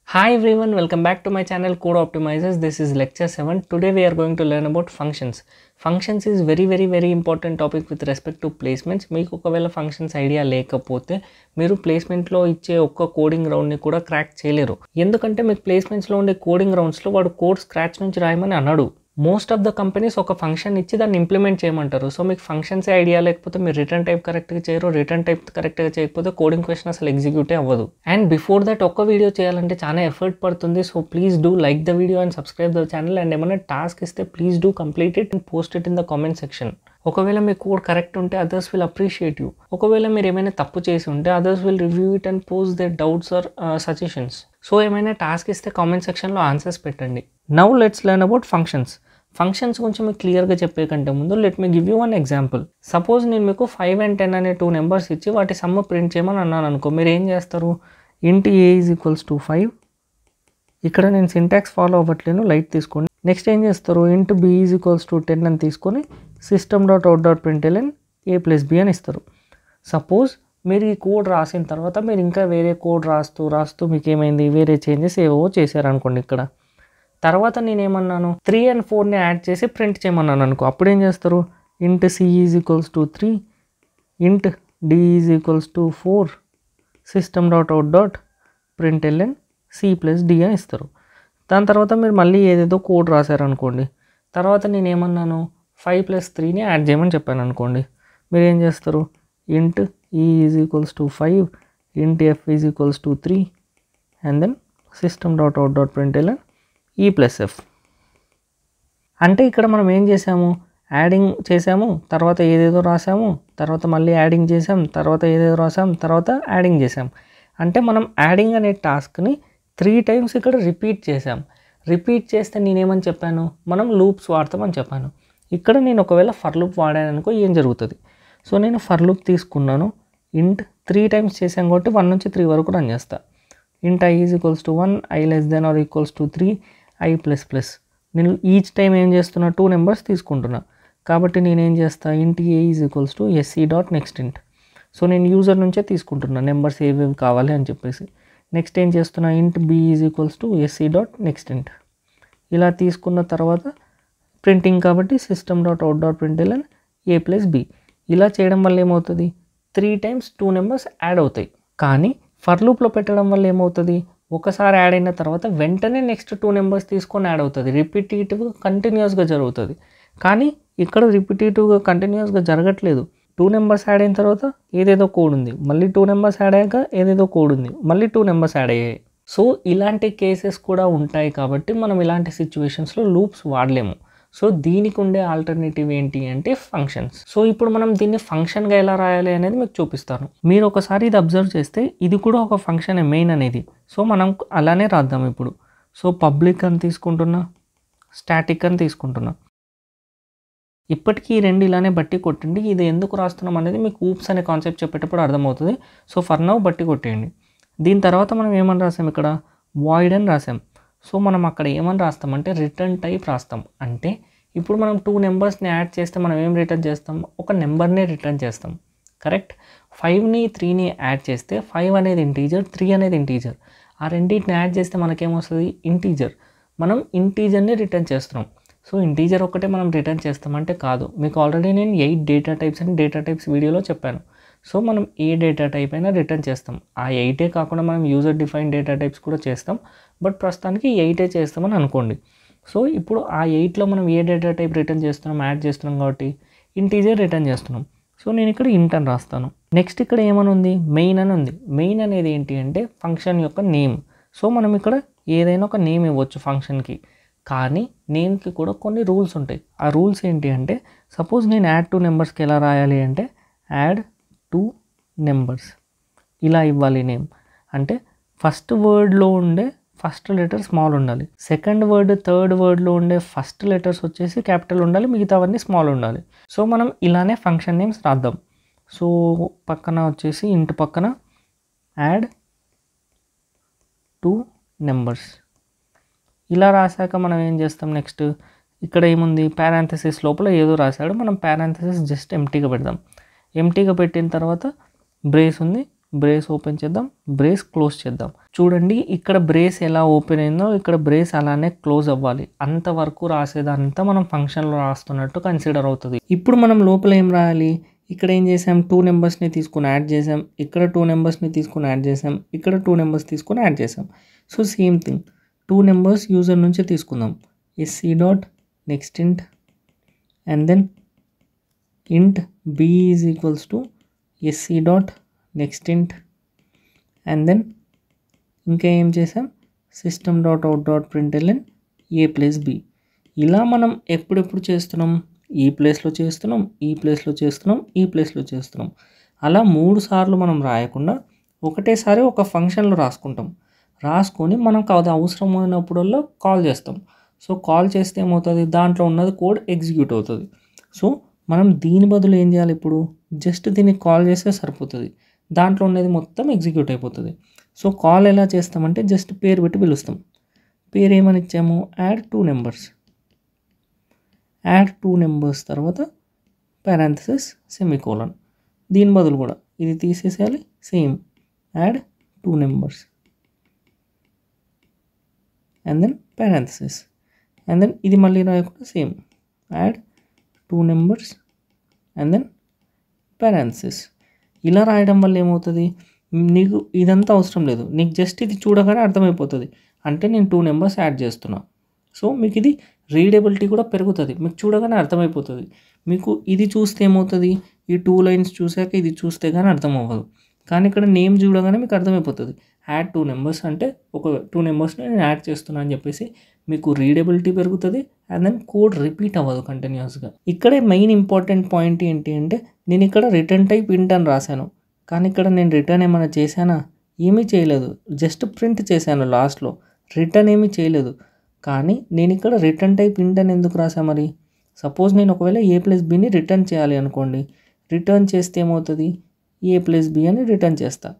Hi everyone, welcome back to my channel Code Optimizers. This is lecture 7. Today we are going to learn about functions. Functions is very important topic with respect to placements. మీకు ఒకవేళ functions idea లేకపోతే మీరు ప్లేస్మెంట్లో ఇచ్చే ఒక్క coding రౌండ్ని కూడా crack చేయలేరు. ఎందుకంటే మీకు ప్లేస్మెంట్స్లో ఉండే కోడింగ్ రౌండ్స్లో వాడు కోడ్ స్క్రాచ్ నుంచి రాయమని అన్నాడు. మోస్ట్ ఆఫ్ ద కంపెనీస్ ఒక ఫంక్షన్ ఇచ్చి దాన్ని ఇంప్లిమెంట్ చేయమంటారు. సో మీకు ఫంక్షన్సే ఐడియా లేకపోతే మీరు రిటర్న్ టైప్ కరెక్ట్గా చేయరు, రిటర్న్ టైప్ కరెక్ట్గా చేయకపోతే కోడింగ్ క్వశ్చన్ అసలు ఎగ్జిక్యూటే అవ్వదు. అండ్ బిఫోర్ దట్ ఒక్క వీడియో చేయాలంటే చాలా ఎఫర్ట్ పడుతుంది. So please do like the video and subscribe the channel. And ఏమైనా టాస్క్ ఇస్తే please do complete it and post it in the comment section. ఒకవేళ మీ కోడ్ కరెక్ట్ ఉంటే అదర్స్ విల్ అప్రిషియేట్ యూ. ఒకవేళ మీరు ఏమైనా తప్పు చేసి ఉంటే others will review it and post their doubts or suggestions. So ఏమైనా టాస్క్ ఇస్తే కామెంట్ సెక్షన్లో ఆన్సర్స్ పెట్టండి. Now let's learn about functions. Functions గురించి మీకు క్లియర్గా చెప్పే కంటే ముందు let me give you one example. Suppose నేను మీకు 5 and 10 అనే 2 నెంబర్స్ ఇచ్చి వాటి సమ్ము ప్రింట్ చేయమని అన్నాను అనుకో, మీరు ఏం చేస్తారు? ఇంట్ ఏ ఈజ్ ఈక్వల్స్ టు 5. ఇక్కడ నేను సింటాక్స్ ఫాలో అవ్వట్లేను, లైట్ తీసుకోండి. నెక్స్ట్ ఏం చేస్తారు? ఇంట్ బి ఈజ్ ఈక్వల్స్ టు 10 అని తీసుకొని system.out.println a ప్లస్ బి అని ఇస్తారు. సపోజ్ మీరు ఈ కోడ్ రాసిన తర్వాత మీరు ఇంకా వేరే కోడ్ రాస్తూ మీకు ఏమైంది, వేరే చేంజెస్ ఏవో చేశారనుకోండి. ఇక్కడ తర్వాత నేనేమన్నాను, 3 and 4ని యాడ్ చేసి ప్రింట్ చేయమన్నాను అనుకో. అప్పుడు ఏం చేస్తారు? ఇంట్ c is equals to 3, int d is equals to 4, system.out.println c plus d అని ఇస్తారు. దాని తర్వాత మీరు మళ్ళీ ఏదేదో కోడ్ రాశారనుకోండి. తర్వాత నేనేమన్నాను, 5 + 3ని యాడ్ చేయమని చెప్పాను అనుకోండి. మీరు ఏం చేస్తారు? ఇంట్ ఈ is equals to 5, int f is equals to 3 and then system.out.println e plus F. అంటే ఇక్కడ మనం ఏం చేసాము? యాడింగ్ చేసాము, తర్వాత ఏదేదో రాసాము, తర్వాత మళ్ళీ యాడింగ్ చేసాం, తర్వాత ఏదేదో రాసాం, తర్వాత యాడింగ్ చేసాం. అంటే మనం యాడింగ్ అనే టాస్క్ని 3 times ఇక్కడ రిపీట్ చేసాం. రిపీట్ చేస్తే నేనేమని చెప్పాను? మనం లూప్స్ వాడతామని చెప్పాను. ఇక్కడ నేను ఒకవేళ ఫర్ లూప్ వాడాను అనుకో ఏం జరుగుతుంది? సో నేను ఫర్ లూప్ తీసుకున్నాను. ఇంట్ 3 times చేసాం కాబట్టి 1 నుంచి 3 వరకు రన్ చేస్తా. Int i is equals to 1, i less than or equals to 3, i plus plus. నేను ఈచ్ టైం ఏం చేస్తున్నా? 2 నెంబర్స్ తీసుకుంటున్నా. కాబట్టి నేనేం చేస్తా? Int a is equals to SC dot next int. So నేను యూజర్ నుంచే తీసుకుంటున్నా నెంబర్స్ ఏవేవి కావాలి అని చెప్పేసి. నెక్స్ట్ ఏం చేస్తున్నా? Int b is equals to SC dot next int. ఇలా తీసుకున్న తర్వాత ప్రింటింగ్ కాబట్టి system.out.println ఏ ప్లస్ బి. ఇలా చేయడం వల్ల ఏమవుతుంది? 3 times 2 నెంబర్స్ యాడ్ అవుతాయి. కానీ ఫర్ లూప్లో పెట్టడం వల్ల ఏమవుతుంది? ఒకసారి యాడ్ అయిన తర్వాత వెంటనే నెక్స్ట్ 2 నెంబర్స్ తీసుకొని యాడ్ అవుతుంది. రిపిటేటివ్గా కంటిన్యూస్గా జరుగుతుంది. కానీ ఇక్కడ రిపిటేటివ్గా కంటిన్యూస్గా జరగట్లేదు. 2 నెంబర్స్ యాడ్ అయిన తర్వాత ఏదేదో కోడ్ ఉంది, మళ్ళీ 2 నెంబర్స్ యాడ్ అయ్యాక ఏదేదో కోడ్ ఉంది, మళ్ళీ 2 నెంబర్స్ యాడ్ అయ్యాయి. సో ఇలాంటి కేసెస్ కూడా ఉంటాయి కాబట్టి మనం ఇలాంటి సిచ్యువేషన్స్లో లూప్స్ వాడలేము. సో దీనికి ఉండే ఆల్టర్నేటివ్ ఏంటి అంటే ఫంక్షన్స్. సో ఇప్పుడు మనం దీన్ని ఫంక్షన్గా ఎలా రాయాలి అనేది మీకు చూపిస్తాను. మీరు ఒకసారి ఇది అబ్జర్వ్ చేస్తే ఇది కూడా ఒక ఫంక్షన్ మెయిన్ అనేది. సో మనం అలానే రాద్దాం ఇప్పుడు. సో పబ్లిక్ అని తీసుకుంటున్నా, స్టాటిక్ అని తీసుకుంటున్నా. ఇప్పటికీ ఈ 2 ఇలానే బట్టి కొట్టండి. ఇది ఎందుకు రాస్తున్నాం అనేది మీకు ఊప్స్ అనే కాన్సెప్ట్ చెప్పేటప్పుడు అర్థమవుతుంది. సో ఫర్ నౌ బట్టి కొట్టేయండి. దీని తర్వాత మనం ఏమని రాసాం? ఇక్కడ వాయిడ్ అని రాసాం. సో మనం అక్కడ ఏమని రాస్తామంటే రిటర్న్ టైప్ రాస్తాం. అంటే ఇప్పుడు మనం 2 నెంబర్స్ని యాడ్ చేస్తే మనం ఏం రిటర్న్ చేస్తాం? ఒక నెంబర్నే రిటర్న్ చేస్తాం. కరెక్ట్. 5ని 3ని యాడ్ చేస్తే 5 అనేది ఇంటీజర్, 3 అనేది ఇంటీజర్. ఆ రెండింటిని యాడ్ చేస్తే మనకేమొస్తుంది? ఇంటీజర్. మనం ఇంటీజర్ని రిటర్న్ చేస్తున్నాం. సో ఇంటీజర్ ఒక్కటే మనం రిటర్న్ చేస్తామంటే కాదు. మీకు ఆల్రెడీ నేను 8 డేటా టైప్స్ అని డేటా టైప్స్ వీడియోలో చెప్పాను. సో మనం ఏ డేటా టైప్ అయినా రిటర్న్ చేస్తాం. ఆ 8 కాకుండా మనం యూజర్ డిఫైన్ డేటా టైప్స్ కూడా చేస్తాం. బట్ ప్రస్తుతానికి 8 చేస్తామని అనుకోండి. సో ఇప్పుడు ఆ 8లో మనం ఏ డేటా టైప్ రిటర్న్ చేస్తున్నాం? యాడ్ చేస్తున్నాం కాబట్టి ఇంటీజర్ రిటర్న్ చేస్తున్నాం. సో నేను ఇక్కడ ఇంట్ అని రాస్తాను. నెక్స్ట్ ఇక్కడ ఏమని ఉంది? మెయిన్ అని ఉంది. మెయిన్ అనేది ఏంటి అంటే ఫంక్షన్ యొక్క నేమ్. సో మనం ఇక్కడ ఏదైనా ఒక నేమ్ ఇవ్వచ్చు ఫంక్షన్కి. కానీ నేమ్కి కూడా కొన్ని రూల్స్ ఉంటాయి. ఆ రూల్స్ ఏంటి అంటే సపోజ్ నేను యాడ్ 2 నెంబర్స్కి ఎలా రాయాలి అంటే యాడ్ 2 నెంబర్స్ ఇలా ఇవ్వాలి నేమ్. అంటే ఫస్ట్ వర్డ్లో ఉండే ఫస్ట్ లెటర్ స్మాల్ ఉండాలి, సెకండ్ వర్డ్ థర్డ్ వర్డ్లో ఉండే ఫస్ట్ లెటర్స్ వచ్చేసి క్యాపిటల్ ఉండాలి, మిగతావన్నీ స్మాల్ ఉండాలి. సో మనం ఇలానే ఫంక్షన్ నేమ్స్ రాద్దాం. సో పక్కన వచ్చేసి ఇంటి పక్కన యాడ్ 2 నెంబర్స్ ఇలా రాశాక మనం ఏం చేస్తాం? నెక్స్ట్ ఇక్కడ ఏముంది? పారాంథసిస్ లోపల ఏదో రాశాడు, మనం పారాంథసిస్ జస్ట్ ఎంటీగా పెడదాం. ఎంటీగా పెట్టిన తర్వాత బ్రేస్ ఉంది, బ్రేస్ ఓపెన్ చేద్దాం, బ్రేస్ క్లోజ్ చేద్దాం. చూడండి ఇక్కడ బ్రేస్ ఎలా ఓపెన్ అయిందో ఇక్కడ బ్రేస్ అలానే క్లోజ్ అవ్వాలి. అంతవరకు రాసేదంతా మనం ఫంక్షన్లో రాస్తున్నట్టు కన్సిడర్ అవుతుంది. ఇప్పుడు మనం లోపల ఏం రాయాలి, ఇక్కడ ఏం చేసాం, 2 నెంబర్స్ని తీసుకుని యాడ్ చేసాం, ఇక్కడ 2 నెంబర్స్ని తీసుకుని యాడ్ చేసాం, ఇక్కడ 2 నెంబర్స్ తీసుకుని యాడ్ చేసాం. So same thing 2 numbers user నుంచి తీసుకుందాం. SC dot next int and then int b is equals to SC dot next int and then ఇంకా ఏం చేసాం, system dot out dot println a plus b. ఇలా మనం ఎప్పుడెప్పుడు చేస్తున్నాం, ఈ ప్లేస్లో చేస్తున్నాం, ఈ ప్లేస్లో చేస్తున్నాం, ఈ ప్లేస్లో చేస్తున్నాం. అలా 3 సార్లు మనం రాయకుండా ఒకటేసారి ఒక ఫంక్షన్లో రాసుకుంటాం. రాసుకొని మనకు అది అవసరమైనప్పుడల్లా కాల్ చేస్తాం. సో కాల్ చేస్తే ఏమవుతుంది, దాంట్లో ఉన్నది కోడ్ ఎగ్జిక్యూట్ అవుతుంది. సో మనం దీని బదులు ఏం చేయాలి, ఇప్పుడు జస్ట్ దీన్ని కాల్ చేస్తే సరిపోతుంది, దాంట్లో ఉన్నది మొత్తం ఎగ్జిక్యూట్ అయిపోతుంది. సో కాల్ ఎలా చేస్తామంటే జస్ట్ పేరు పెట్టి పిలుస్తాం. పేరు ఏమని ఇచ్చాము, యాడ్ 2 నెంబర్స్. యాడ్ 2 నెంబర్స్ తర్వాత పారాంథసిస్ సెమికోలన్. దీని బదులు కూడా ఇది తీసేసేయాలి, same add 2 numbers and then parenthesis and then ఇది మళ్ళీ రాయకుండా same add 2 numbers and then parenthesis. ఇలా రాయడం వల్ల ఏమవుతుంది, నీకు ఇదంతా అవసరం లేదు, నీకు జస్ట్ ఇది చూడగానే అర్థమైపోతుంది అంటే నేను 2 నెంబర్స్ యాడ్ చేస్తున్నా. సో మీకు ఇది రీడబిలిటీ కూడా పెరుగుతుంది, మీకు చూడగానే అర్థమైపోతుంది. మీకు ఇది చూస్తే ఏమవుతుంది, ఈ 2 లైన్స్ చూసాక ఇది చూస్తే కానీ అర్థం అవ్వదు, కానీ ఇక్కడ నేమ్ చూడగానే మీకు అర్థమైపోతుంది. యాడ్ 2 నెంబర్స్ అంటే ఒక 2 నెంబర్స్ని నేను యాడ్ చేస్తున్నా అని చెప్పేసి మీకు రీడబిలిటీ పెరుగుతుంది అండ్ దెన్ కోడ్ రిపీట్ అవ్వదు కంటిన్యూస్గా. ఇక్కడే మెయిన్ ఇంపార్టెంట్ పాయింట్ ఏంటి అంటే నేను ఇక్కడ రిటర్న్ టైప్ ఇంట్ అని రాశాను, కానీ ఇక్కడ నేను రిటర్న్ ఏమైనా చేశానా, ఏమీ చేయలేదు, జస్ట్ ప్రింట్ చేశాను లాస్ట్లో, రిటర్న్ ఏమీ చేయలేదు. కానీ నేను ఇక్కడ రిటర్న్ టైప్ ఇంట్ అని ఎందుకు రాసా మరి, సపోజ్ నేను ఒకవేళ a ప్లస్ బిని రిటర్న్ చేయాలి అనుకోండి, రిటర్న్ చేస్తే ఏమవుతుంది, a ప్లస్ బి అని రిటర్న్ చేస్తా.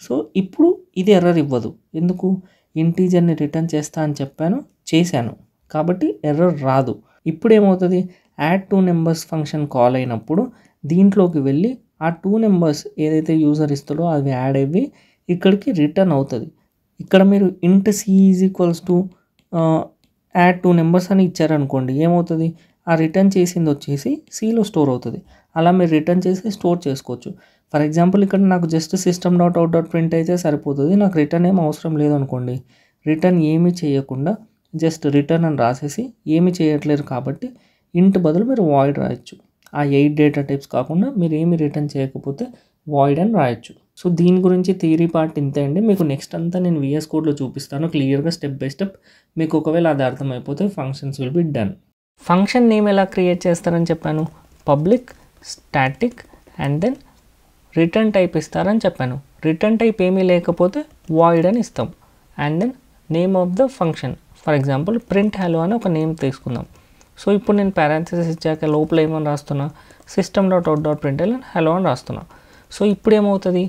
సో ఇప్పుడు ఇది ఎర్రర్ ఇవ్వదు, ఎందుకు, ఇంటీజర్ని రిటర్న్ చేస్తా అని చేశాను కాబట్టి ఎర్రర్ రాదు. ఇప్పుడు ఏమవుతుంది, యాడ్ 2 నెంబర్స్ ఫంక్షన్ కాల్ అయినప్పుడు దీంట్లోకి వెళ్ళి ఆ 2 నెంబర్స్ ఏదైతే యూజర్ ఇస్తాడో అవి యాడ్ అయ్యి ఇక్కడికి రిటర్న్ అవుతుంది. ఇక్కడ మీరు int c is equals to add 2 numbers అని ఇచ్చారనుకోండి, ఏమవుతుంది, ఆ రిటర్న్ చేసింది వచ్చేసి సిలో స్టోర్ అవుతుంది. అలా మీరు రిటర్న్ చేసి స్టోర్ చేసుకోవచ్చు. ఫర్ ఎగ్జాంపుల్ ఇక్కడ నాకు just system dot out dot print అయితే సరిపోతుంది, నాకు రిటర్న్ ఏం అవసరం లేదనుకోండి, రిటర్న్ ఏమీ చేయకుండా జస్ట్ రిటర్న్ అని రాసేసి ఏమీ చేయట్లేదు కాబట్టి ఇంట్ బదులు మీరు వాయిడ్ రాయొచ్చు. ఆ 8 డేటా టైప్స్ కాకుండా మీరు ఏమి రిటర్న్ చేయకపోతే వాయిడ్ అని రాయొచ్చు. సో దీని గురించి థియరీ పార్ట్ ఇంతే అండి. మీకు నెక్స్ట్ అంతా నేను VS కోడ్లో చూపిస్తాను క్లియర్గా స్టెప్ బై స్టెప్. మీకు ఒకవేళ అది అర్థమైపోతే functions will be done. Function name ఎలా క్రియేట్ చేస్తారని చెప్పాను, public static and then return type ఇస్తారని చెప్పాను. రిటర్న్ టైప్ ఏమీ లేకపోతే వాయిడ్ అని ఇస్తాం and then name of the function, for example print hello అని ఒక నేమ్ తీసుకుందాం. సో ఇప్పుడు నేను పారాంథసిస్ ఇచ్చాక లోపల ఏమని రాస్తున్నా, system dot out dot print hello అని రాస్తున్నా. సో ఇప్పుడు ఏమవుతుంది,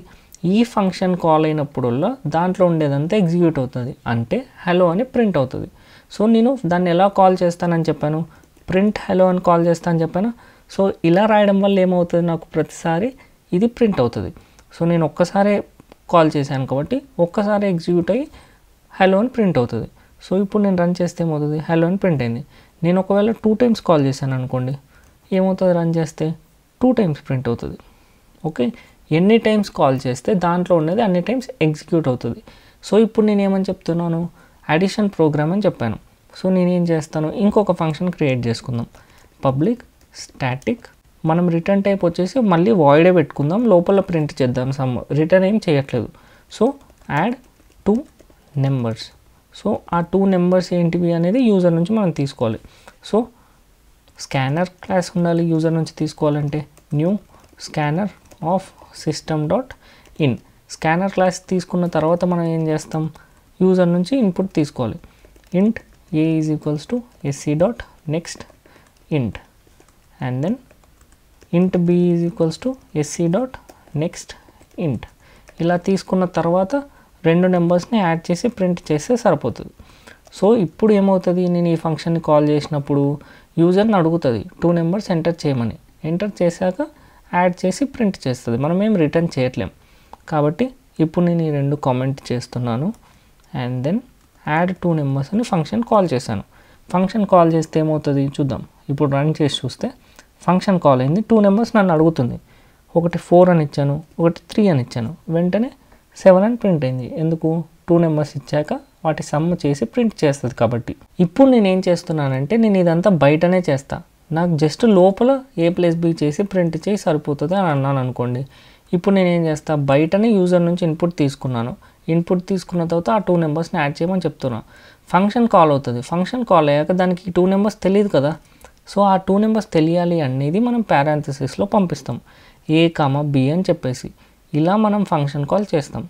ఈ ఫంక్షన్ కాల్ అయినప్పుడల్లా దాంట్లో ఉండేదంతా ఎగ్జిక్యూట్ అవుతుంది, అంటే హలో అని ప్రింట్ అవుతుంది. సో నేను దాన్ని ఎలా కాల్ చేస్తానని చెప్పాను, ప్రింట్ హలో అని కాల్ చేస్తానని చెప్పాను. సో ఇలా రాయడం వల్ల ఏమవుతుంది, నాకు ప్రతిసారి ఇది ప్రింట్ అవుతుంది. సో నేను ఒక్కసారి కాల్ చేశాను కాబట్టి ఒక్కసారి ఎగ్జిక్యూట్ అయ్యి హలో అని ప్రింట్ అవుతుంది. సో ఇప్పుడు నేను రన్ చేస్తే ఏమవుతుంది, హలో అని ప్రింట్ అయింది. నేను ఒకవేళ 2 టైమ్స్ కాల్ చేశాను అనుకోండి, ఏమవుతుంది, రన్ చేస్తే 2 టైమ్స్ ప్రింట్ అవుతుంది. ఓకే, ఎన్ని టైమ్స్ కాల్ చేస్తే దాంట్లో ఉన్నది అన్ని టైమ్స్ ఎగ్జిక్యూట్ అవుతుంది. సో ఇప్పుడు నేను ఏమని చెప్తున్నాను, అడిషన్ ప్రోగ్రామ్ అని చెప్పాను. సో నేనేం చేస్తాను, ఇంకొక ఫంక్షన్ క్రియేట్ చేసుకుందాం, పబ్లిక్ స్టాటిక్. మనం రిటర్న్ టైప్ వచ్చేసి మళ్ళీ వాయిడే పెట్టుకుందాం, లోపల ప్రింట్ చేద్దాం, రిటర్న్ ఏం చేయట్లేదు. So add 2 numbers. సో ఆ 2 నెంబర్స్ ఏంటివి అనేది యూజర్ నుంచి మనం తీసుకోవాలి. సో స్కానర్ క్లాస్ ఉండాలి యూజర్ నుంచి తీసుకోవాలంటే, new scanner of system dot in. Scanner class తీసుకున్న తర్వాత మనం ఏం చేస్తాం, యూజర్ నుంచి ఇన్పుట్ తీసుకోవాలి. Int a is equals to sc dot next int and then int b is equals to sc dot next int. ఇలా తీసుకున్న తర్వాత 2 నెంబర్స్ని యాడ్ చేసి ప్రింట్ చేస్తే సరిపోతుంది. సో ఇప్పుడు ఏమవుతుంది, నేను ఈ ఫంక్షన్ని కాల్ చేసినప్పుడు యూజర్ని అడుగుతుంది 2 నెంబర్స్ ఎంటర్ చేయమని. ఎంటర్ చేశాక యాడ్ చేసి ప్రింట్ చేస్తుంది, మనం ఏం రిటర్న్ చేయట్లేం. కాబట్టి ఇప్పుడు నేను ఈ రెండు కామెంట్ చేస్తున్నాను అండ్ దెన్ యాడ్ 2 నెంబర్స్ అని ఫంక్షన్ కాల్ చేశాను. ఫంక్షన్ కాల్ చేస్తే ఏమవుతుంది చూద్దాం. ఇప్పుడు రన్ చేసి చూస్తే ఫంక్షన్ కాల్ అయింది. 2 నెంబర్స్ నన్ను అడుగుతుంది. ఒకటి 4 అని ఇచ్చాను, ఒకటి 3 అని ఇచ్చాను. వెంటనే 7 అని ప్రింట్ అయింది. ఎందుకు? 2 నెంబర్స్ ఇచ్చాక వాటి సమ్ చేసి ప్రింట్ చేస్తుంది కాబట్టి. ఇప్పుడు నేను ఏం చేస్తున్నానంటే నేను ఇదంతా బయటనే చేస్తా. నాకు జస్ట్ లోపల a+b చేసి ప్రింట్ చేసి సరిపోతుంది అని అన్నాను అనుకోండి. ఇప్పుడు నేను ఏం చేస్తా, బయటనే యూజర్ నుంచి ఇన్పుట్ తీసుకున్నాను. ఇన్పుట్ తీసుకున్న తర్వాత ఆ 2 నెంబర్స్ని యాడ్ చేయమని చెప్తున్నా. ఫంక్షన్ కాల్ అవుతుంది. ఫంక్షన్ కాల్ అయ్యాక దానికి 2 నెంబర్స్ తెలియదు కదా. సో ఆ 2 నెంబర్స్ తెలియాలి అనేది మనం పారాంథసిస్లో పంపిస్తాం, a, b అని చెప్పేసి. ఇలా మనం ఫంక్షన్ కాల్ చేస్తాం.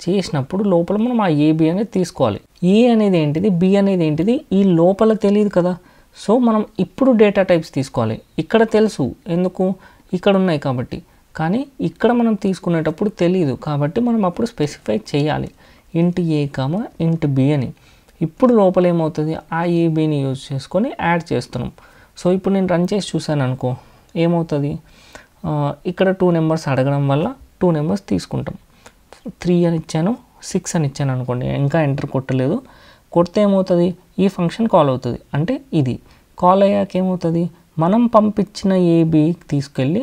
చేసినప్పుడు లోపల మనం ఆ a, b అనేది తీసుకోవాలి. a అనేది ఏంటిది, b అనేది ఏంటిది ఈ లోపల తెలియదు కదా. సో మనం ఇప్పుడు డేటా టైప్స్ తీసుకోవాలి. ఇక్కడ తెలుసు, ఎందుకు? ఇక్కడ ఉన్నాయి కాబట్టి. కానీ ఇక్కడ మనం తీసుకునేటప్పుడు తెలియదు కాబట్టి మనం అప్పుడు స్పెసిఫై చేయాలి, ఇంట్ a, ఇంట్ b అని. ఇప్పుడు లోపల ఏమవుతుంది, ఆ a, bని యూజ్ చేసుకొని యాడ్ చేస్తున్నాం. సో ఇప్పుడు నేను రన్ చేసి చూశాను అనుకో, ఏమవుతుంది, ఇక్కడ 2 నెంబర్స్ అడగడం వల్ల 2 నెంబర్స్ తీసుకుంటాం. 3 అని ఇచ్చాను, 6 అని ఇచ్చాను అనుకోండి. ఇంకా ఎంటర్ కొట్టలేదు. కొడితే ఏమవుతుంది, ఈ ఫంక్షన్ కాల్ అవుతుంది. అంటే ఇది కాల్ అయ్యాక ఏమవుతుంది, మనం పంపించిన a, b తీసుకెళ్ళి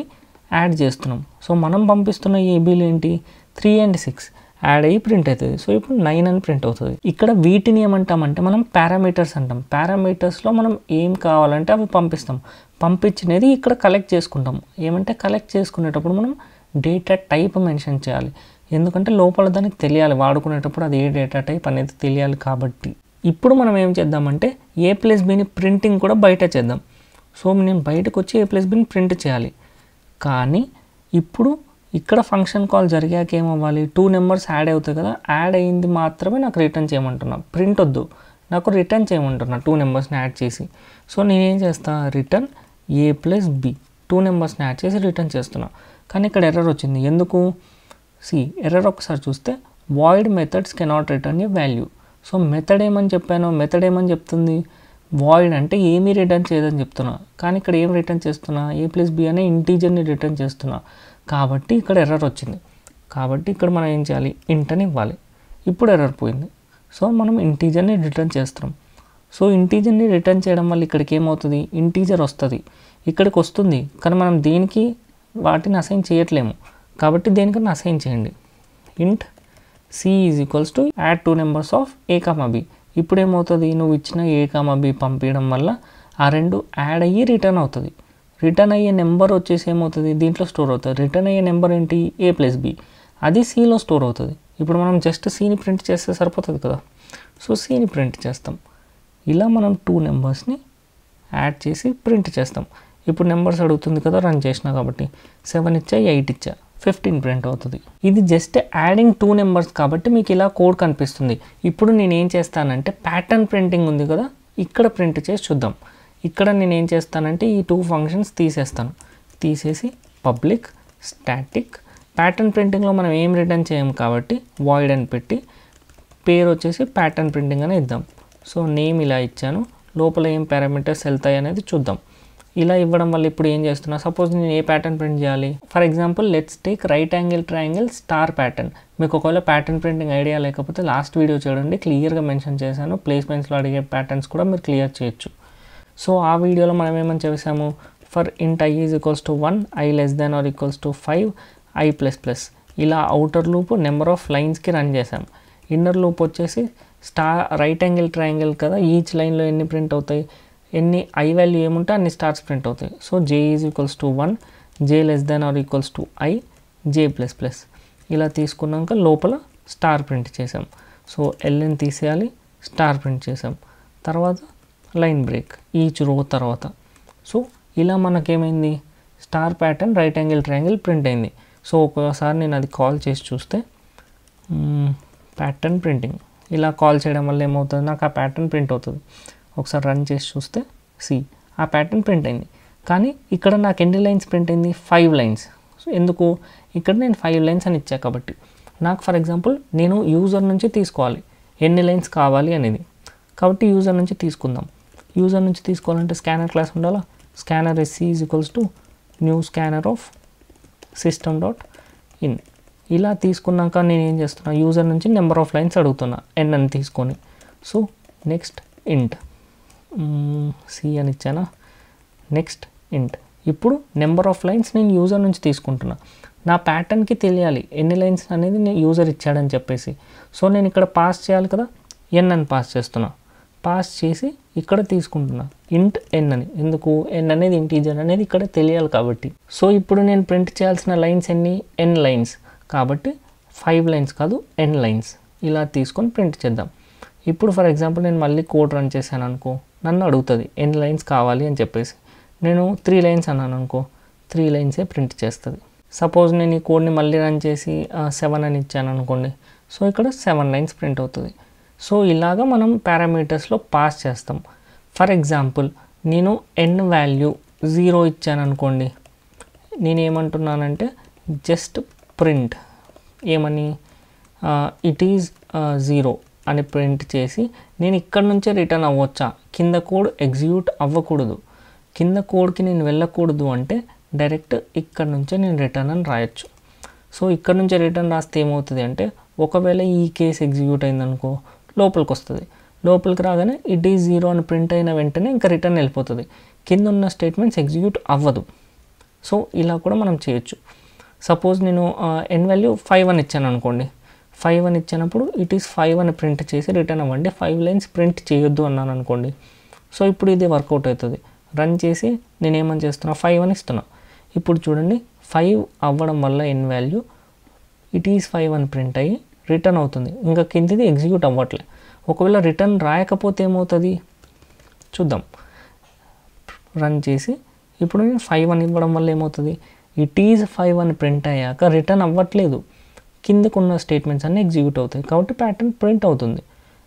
యాడ్ చేస్తున్నాం. సో మనం పంపిస్తున్న a, bలు ఏంటి, 3 and 6 యాడ్ అయ్యి ప్రింట్ అవుతుంది. సో ఇప్పుడు 9 అని ప్రింట్ అవుతుంది. ఇక్కడ వీటిని ఏమంటామంటే మనం పారామీటర్స్ అంటాం. పారామీటర్స్లో మనం ఏం కావాలంటే అవి పంపిస్తాం. పంపించినది ఇక్కడ కలెక్ట్ చేసుకుంటాం. ఏమంటే కలెక్ట్ చేసుకునేటప్పుడు మనం డేటా టైప్ మెన్షన్ చేయాలి. ఎందుకంటే లోపల దానికి తెలియాలి, వాడుకునేటప్పుడు అది ఏ డేటా టైప్ అనేది తెలియాలి కాబట్టి. ఇప్పుడు మనం ఏం చేద్దామంటే a+bని ప్రింటింగ్ కూడా బయట చేద్దాం. సో నేను బయటకు వచ్చి a+bని ప్రింట్ చేయాలి. కానీ ఇప్పుడు ఇక్కడ ఫంక్షన్ కాల్ జరిగాక ఏమవ్వాలి, 2 నెంబర్స్ యాడ్ అవుతాయి కదా. యాడ్ అయ్యింది మాత్రమే నాకు రిటర్న్ చేయమంటున్నా, ప్రింట్ వద్దు, నాకు రిటర్న్ చేయమంటున్నా 2 నెంబర్స్ని యాడ్ చేసి. సో నేనేం చేస్తా, రిటర్న్ a+b 2 నెంబర్స్ని యాడ్ చేసి రిటర్న్ చేస్తున్నా. కానీ ఇక్కడ ఎర్రర్ వచ్చింది. ఎందుకు? ఎర్రర్ ఒకసారి చూస్తే వాయిడ్ మెథడ్స్ కెనాట్ రిటర్న్ ఏ వాల్యూ. సో మెథడ్ ఏమని చెప్పాను, మెథడ్ ఏమని చెప్తుంది, వాయిడ్ అంటే ఏమీ రిటర్న్ చేయదని చెప్తున్నా. కానీ ఇక్కడ ఏం రిటర్న్ చేస్తున్నా, a+b అనే ఇంటీజర్ని రిటర్న్ చేస్తున్నా. కాబట్టి ఇక్కడ ఎర్రర్ వచ్చింది. కాబట్టి ఇక్కడ మనం ఏం చేయాలి, ఇంట్ అని ఇవ్వాలి. ఇప్పుడు ఎర్రర్ పోయింది. సో మనం ఇంటీజర్ని రిటర్న్ చేస్తున్నాం. సో ఇంటీజర్ని రిటర్న్ చేయడం వల్ల ఇక్కడికి ఏమవుతుంది, ఇంటీజర్ వస్తుంది, ఇక్కడికి వస్తుంది. కానీ మనం దేనికి వాటిని అసైన్ చేయట్లేము కాబట్టి దేనికన్నా అసైన్ చేయండి. ఇంట్ c = add 2 numbers of a, b. ఇప్పుడు ఏమవుతుంది, నువ్వు ఇచ్చిన a, b పంపించడం వల్ల ఆ రెండు యాడ్ అయ్యి రిటర్న్ అవుతుంది. రిటర్న్ అయ్యే నెంబర్ వచ్చేసి ఏమవుతుంది, దీంట్లో స్టోర్ అవుతుంది. రిటర్న్ అయ్యే నెంబర్ ఏంటి, a+b, అది cలో స్టోర్ అవుతుంది. ఇప్పుడు మనం జస్ట్ cని ప్రింట్ చేస్తే సరిపోతుంది కదా. సో cని ప్రింట్ చేస్తాం. ఇలా మనం 2 నెంబర్స్ని యాడ్ చేసి ప్రింట్ చేస్తాం. ఇప్పుడు నెంబర్స్ అడుగుతుంది కదా, రన్ చేసినా కాబట్టి 7 ఇచ్చా, 8 ఇచ్చా, 15 ప్రింట్ అవుతుంది. ఇది జస్ట్ యాడింగ్ 2 నెంబర్స్ కాబట్టి మీకు ఇలా కోడ్ కనిపిస్తుంది. ఇప్పుడు నేను ఏం చేస్తానంటే ప్యాటర్న్ ప్రింటింగ్ ఉంది కదా, ఇక్కడ ప్రింట్ చేసి చూద్దాం. ఇక్కడ నేను ఏం చేస్తానంటే ఈ 2 ఫంక్షన్స్ తీసేస్తాను. తీసేసి పబ్లిక్ స్టాటిక్ ప్యాటర్న్ ప్రింటింగ్లో మనం ఏం రిటర్న్ చేయం కాబట్టి వాయిడ్ అని పెట్టి పేరు వచ్చేసి ప్యాటర్న్ ప్రింటింగ్ అని ఇద్దాం. సో నేమ్ ఇలా ఇచ్చాను. లోపల ఏం పారామీటర్స్ వెళ్తాయి అనేది చూద్దాం. ఇలా ఇవ్వడం వల్ల ఇప్పుడు ఏం చేస్తున్నా, సపోజ్ నేను ఏ ప్యాటర్న్ ప్రింట్ చేయాలి. For example let's take right angle triangle star pattern. మీకు ఒకవేళ ప్యాటర్న్ ప్రింటింగ్ ఐడియా లేకపోతే లాస్ట్ వీడియో చూడండి, క్లియర్గా మెన్షన్ చేశాను. ప్లేస్మెంట్స్లో అడిగే ప్యాటర్న్స్ కూడా మీరు క్లియర్ చేయొచ్చు. సో ఆ వీడియోలో మనం ఏమని చేసాము, ఫర్ ఇంట్ i = 1, i <= 5, i++. ఇలా అవుటర్ లూప్ నెంబర్ ఆఫ్ లైన్స్కి రన్ చేసాం. ఇన్నర్ లూప్ వచ్చేసి రైట్ యాంగిల్ ట్రయాంగిల్ కదా, ఈచ్ లైన్లో ఎన్ని ప్రింట్ అవుతాయి, ఎన్ని i వాల్యూ ఏముంటే అన్ని స్టార్స్ ప్రింట్ అవుతాయి. So j = 1, j <= i, j++. ఇలా తీసుకున్నాక లోపల స్టార్ ప్రింట్ చేసాం. సో ln తీసేయాలి, స్టార్ ప్రింట్ చేసాం. తర్వాత లైన్ బ్రేక్ ఈచ్ రో తర్వాత. సో ఇలా మనకేమైంది, star pattern right angle triangle print అయింది. సో ఒకసారి నేను అది కాల్ చేసి చూస్తే ప్యాటర్న్ ప్రింటింగ్ ఇలా కాల్ చేయడం వల్ల ఏమవుతుంది, నాకు ఆ ప్యాటర్న్ ప్రింట్ అవుతుంది. ఒకసారి రన్ చేసి చూస్తే ఆ ప్యాటర్న్ ప్రింట్ అయింది. కానీ ఇక్కడ నాకు ఎన్ని లైన్స్ ప్రింట్ అయింది, 5 లైన్స్. సో ఎందుకు, ఇక్కడ నేను 5 లైన్స్ అని ఇచ్చా కాబట్టి. నాకు ఫర్ ఎగ్జాంపుల్ నేను యూజర్ నుంచి తీసుకోవాలి ఎన్ని లైన్స్ కావాలి అనేది, కాబట్టి యూజర్ నుంచి తీసుకుందాం. యూజర్ నుంచి తీసుకోవాలంటే స్కానర్ క్లాస్ ఉండాలా. Scanner sc = new scanner of system.in. ఇలా తీసుకున్నాక నేను ఏం చేస్తున్నా, యూజర్ నుంచి నెంబర్ ఆఫ్ లైన్స్ అడుగుతున్నా n అని తీసుకొని. సో నెక్స్ట్ ఇంట్ సి అని ఇచ్చానా, నెక్స్ట్ ఇంట్. ఇప్పుడు నెంబర్ ఆఫ్ లైన్స్ నేను యూజర్ నుంచి తీసుకుంటున్నా. నా ప్యాటర్న్కి తెలియాలి ఎన్ని లైన్స్ అనేది నేను యూజర్ ఇచ్చాడని చెప్పేసి. సో నేను ఇక్కడ పాస్ చేయాలి కదా, n అని పాస్ చేస్తున్నా. పాస్ చేసి ఇక్కడ తీసుకుంటున్నా ఇంట్ n అని. ఎందుకు, n అనేది ఇంటీజర్ అనేది ఇక్కడ తెలియాలి కాబట్టి. సో ఇప్పుడు నేను ప్రింట్ చేయాల్సిన లైన్స్ ఎన్ని, n లైన్స్. కాబట్టి 5 లైన్స్ కాదు n లైన్స్. ఇలా తీసుకొని ప్రింట్ చేద్దాం. ఇప్పుడు ఫర్ ఎగ్జాంపుల్ నేను మళ్ళీ కోడ్ రన్ చేశాను అనుకో, నన్ను అడుగుతుంది n లైన్స్ కావాలి అని చెప్పేసి. నేను 3 లైన్స్ అన్నాను అనుకో, 3 లైన్సే ప్రింట్ చేస్తుంది. సపోజ్ నేను ఈ కోడ్ని మళ్ళీ రన్ చేసి 7 అని ఇచ్చాను అనుకోండి, సో ఇక్కడ 7 లైన్స్ ప్రింట్ అవుతుంది. సో ఇలాగా మనం పారామీటర్స్లో పాస్ చేస్తాం. ఫర్ ఎగ్జాంపుల్ నేను n వాల్యూ 0 ఇచ్చాను అనుకోండి, నేనేమంటున్నానంటే జస్ట్ ప్రింట్ ఏమని, ఇట్ ఈజ్ 0 అని ప్రింట్ చేసి నేను ఇక్కడ నుంచే రిటర్న్ అవ్వచ్చా, కింద కోడ్ ఎగ్జిక్యూట్ అవ్వకూడదు, కింద కోడ్కి నేను వెళ్ళకూడదు అంటే డైరెక్ట్ ఇక్కడ నుంచే నేను రిటర్న్ అని రాయొచ్చు. సో ఇక్కడ నుంచే రిటర్న్ రాస్తే ఏమవుతుంది అంటే, ఒకవేళ ఈ కేసు ఎగ్జిక్యూట్ అయిందనుకో లోపలికి వస్తుంది. లోపలికి రాగానే ఇట్ ఈజ్ 0 అని ప్రింట్ అయిన వెంటనే ఇంకా రిటర్న్ వెళ్ళిపోతుంది, కింద ఉన్న స్టేట్మెంట్స్ ఎగ్జిక్యూట్ అవ్వదు. సో ఇలా కూడా మనం చేయొచ్చు. సపోజ్ నేను n వాల్యూ 5 అని ఇచ్చాను అనుకోండి, 5 అని ఇచ్చినప్పుడు ఇట్ ఈస్ 5 అని ప్రింట్ చేసి రిటర్న్ అవ్వండి, 5 లైన్స్ ప్రింట్ చేయొద్దు అన్నాను అనుకోండి. సో ఇప్పుడు ఇది వర్కౌట్ అవుతుంది. రన్ చేసి నేను ఏమని చేస్తున్నా, 5 అని ఇస్తున్నా. ఇప్పుడు చూడండి 5 అవ్వడం వల్ల n వాల్యూ ఇట్ ఈస్ 5 అని ప్రింట్ అయ్యి రిటర్న్ అవుతుంది, ఇంకా కిందిది ఎగ్జిక్యూట్ అవ్వట్లే. ఒకవేళ రిటర్న్ రాయకపోతే ఏమవుతుంది చూద్దాం. రన్ చేసి ఇప్పుడు నేను 5 అని ఇవ్వడం వల్ల ఏమవుతుంది, ఇట్ ఈజ్ 5 అని ప్రింట్ అయ్యాక రిటర్న్ అవ్వట్లేదు, కిందకున్న స్టేట్మెంట్స్ అన్నీ ఎగ్జిక్యూట్ అవుతాయి. కాబట్టి ప్యాటర్న్ ప్రింట్ అవుతుంది.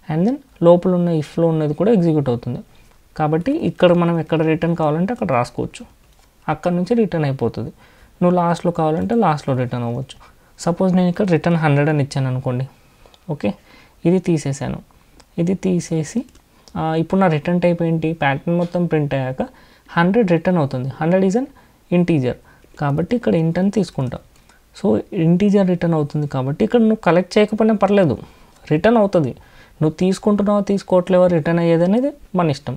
అండ్ దెన్ లోపల ఉన్న ఇఫ్లో ఉన్నది కూడా ఎగ్జిక్యూట్ అవుతుంది. కాబట్టి ఇక్కడ మనం ఎక్కడ రిటర్న్ కావాలంటే అక్కడ రాసుకోవచ్చు, అక్కడ నుంచి రిటర్న్ అయిపోతుంది. నువ్వు లాస్ట్లో కావాలంటే లాస్ట్లో రిటర్న్ అవ్వచ్చు. సపోజ్ నేను ఇక్కడ రిటర్న్ 100 అని ఇచ్చాను అనుకోండి, ఓకే, ఇది తీసేసాను. ఇది తీసేసి ఇప్పుడు నా రిటర్న్ టైప్ ఏంటి, ప్యాటర్న్ మొత్తం ప్రింట్ అయ్యాక 100 రిటర్న్ అవుతుంది. 100 ఈజ్ అన్ ఇంటీజర్ కాబట్టి ఇక్కడ ఇంట్ అని తీసుకుంటాం. సో ఇంటీజర్ రిటర్న్ అవుతుంది కాబట్టి ఇక్కడ నువ్వు కలెక్ట్ చేయకపోయినా పర్లేదు, రిటర్న్ అవుతుంది. నువ్వు తీసుకుంటున్నావో తీసుకోవట్లేవో రిటర్న్ అయ్యేది అనేది మన ఇష్టం.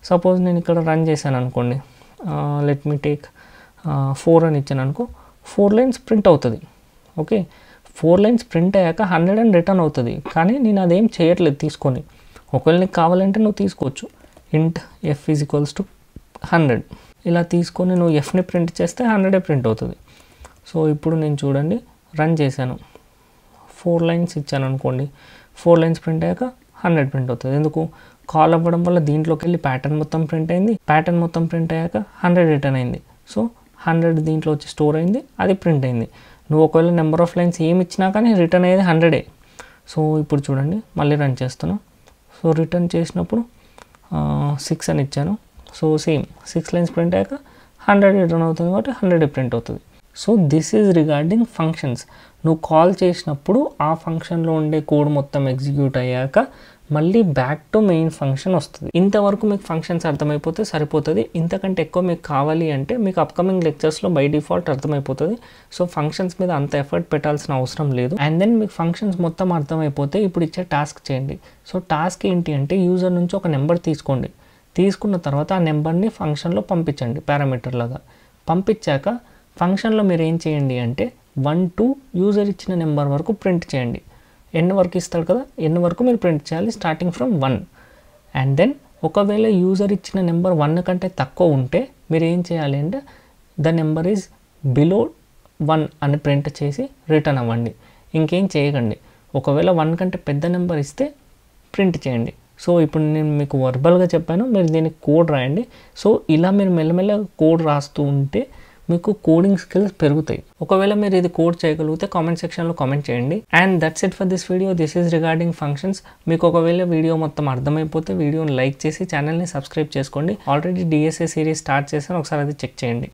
సపోజ్ నేను ఇక్కడ రన్ చేశాను అనుకోండి, లెట్ మీ టేక్ 4 అని ఇచ్చాను అనుకో, 4 లైన్స్ ప్రింట్ అవుతుంది. ఓకే, 4 లైన్స్ ప్రింట్ అయ్యాక 100 అని రిటర్న్ అవుతుంది. కానీ నేను అదేం చేయట్లేదు తీసుకొని. ఒకవేళ నీకు కావాలంటే నువ్వు తీసుకోవచ్చు. ఇంట్ f ఈజ్ ఈక్వల్స్ టు 100 ఇలా తీసుకొని నువ్వు ఎఫ్ని ప్రింట్ చేస్తే 100 ప్రింట్ అవుతుంది. సో ఇప్పుడు నేను చూడండి రన్ చేశాను, 4 లైన్స్ ఇచ్చాను అనుకోండి, 4 లైన్స్ ప్రింట్ అయ్యాక 100 ప్రింట్ అవుతుంది. ఎందుకు, కాల్ అవ్వడం వల్ల దీంట్లోకి వెళ్ళి ప్యాటర్న్ మొత్తం ప్రింట్ అయింది, ప్యాటర్న్ మొత్తం ప్రింట్ అయ్యాక 100 రిటర్న్ అయింది. సో 100 దీంట్లో వచ్చి స్టోర్ అయింది, అది ప్రింట్ అయింది. నువ్వు ఒకవేళ నెంబర్ ఆఫ్ లైన్స్ ఏమి ఇచ్చినా కానీ రిటర్న్ అయ్యేది 100. సో ఇప్పుడు చూడండి మళ్ళీ రన్ చేస్తున్నా. సో రిటర్న్ చేసినప్పుడు 6 అని ఇచ్చాను. సో సేమ్ 6 లైన్స్ ప్రింట్ అయ్యాక 100 రిటర్న్ అవుతుంది కాబట్టి 100 ప్రింట్ అవుతుంది. So this is regarding functions. నువ్వు కాల్ చేసినప్పుడు ఆ ఫంక్షన్లో ఉండే కోడ్ మొత్తం ఎగ్జిక్యూట్ అయ్యాక మళ్ళీ బ్యాక్ టు మెయిన్ ఫంక్షన్ వస్తుంది. ఇంతవరకు మీకు ఫంక్షన్స్ అర్థమైపోతే సరిపోతుంది. ఇంతకంటే ఎక్కువ మీకు కావాలి అంటే మీకు అప్కమింగ్ లెక్చర్స్లో బై డిఫాల్ట్ అర్థమైపోతుంది. సో ఫంక్షన్స్ మీద అంత ఎఫర్ట్ పెట్టాల్సిన అవసరం లేదు. అండ్ దెన్ మీకు ఫంక్షన్స్ మొత్తం అర్థమైపోతే ఇప్పుడు ఇచ్చే టాస్క్ చేయండి. సో టాస్క్ ఏంటి అంటే యూజర్ నుంచి ఒక నెంబర్ తీసుకోండి. తీసుకున్న తర్వాత ఆ నెంబర్ని ఫంక్షన్లో పంపించండి పారామీటర్ లాగా. పంపించాక ఫంక్షన్లో మీరు ఏం చేయండి అంటే 1 to యూజర్ ఇచ్చిన నెంబర్ వరకు ప్రింట్ చేయండి. ఎన్ వరకు ఇస్తాడు కదా, ఎన్ వరకు మీరు ప్రింట్ చేయాలి స్టార్టింగ్ ఫ్రమ్ 1. అండ్ దెన్ ఒకవేళ యూజర్ ఇచ్చిన నెంబర్ 1 కంటే తక్కువ ఉంటే మీరు ఏం చేయాలి అంటే ద నెంబర్ ఈజ్ బిలో 1 అని ప్రింట్ చేసి రిటర్న్ అవ్వండి. ఇంకేం చేయకండి. ఒకవేళ 1 కంటే పెద్ద నెంబర్ ఇస్తే ప్రింట్ చేయండి. సో ఇప్పుడు నేను మీకు వర్బల్గా చెప్పాను, మీరు దీనికి కోడ్ రాయండి. సో ఇలా మీరు మెల్లమెల్లగా కోడ్ రాస్తూ ఉంటే మీకు కోడింగ్ స్కిల్స్ పెరుగుతాయి. ఒకవేళ మీరు ఇది కోడ్ చేయగలిగితే కామెంట్ సెక్షన్లో కామెంట్ చేయండి. And that's it for this video. This is regarding functions. మీకు ఒకవేళ వీడియో మొత్తం అర్థమైపోతే వీడియోని లైక్ చేసి ఛానల్ని సబ్స్క్రైబ్ చేసుకోండి. ఆల్రెడీ డిఎస్ఏ సిరీస్ స్టార్ట్ చేశాను, ఒకసారి అది చెక్ చేయండి.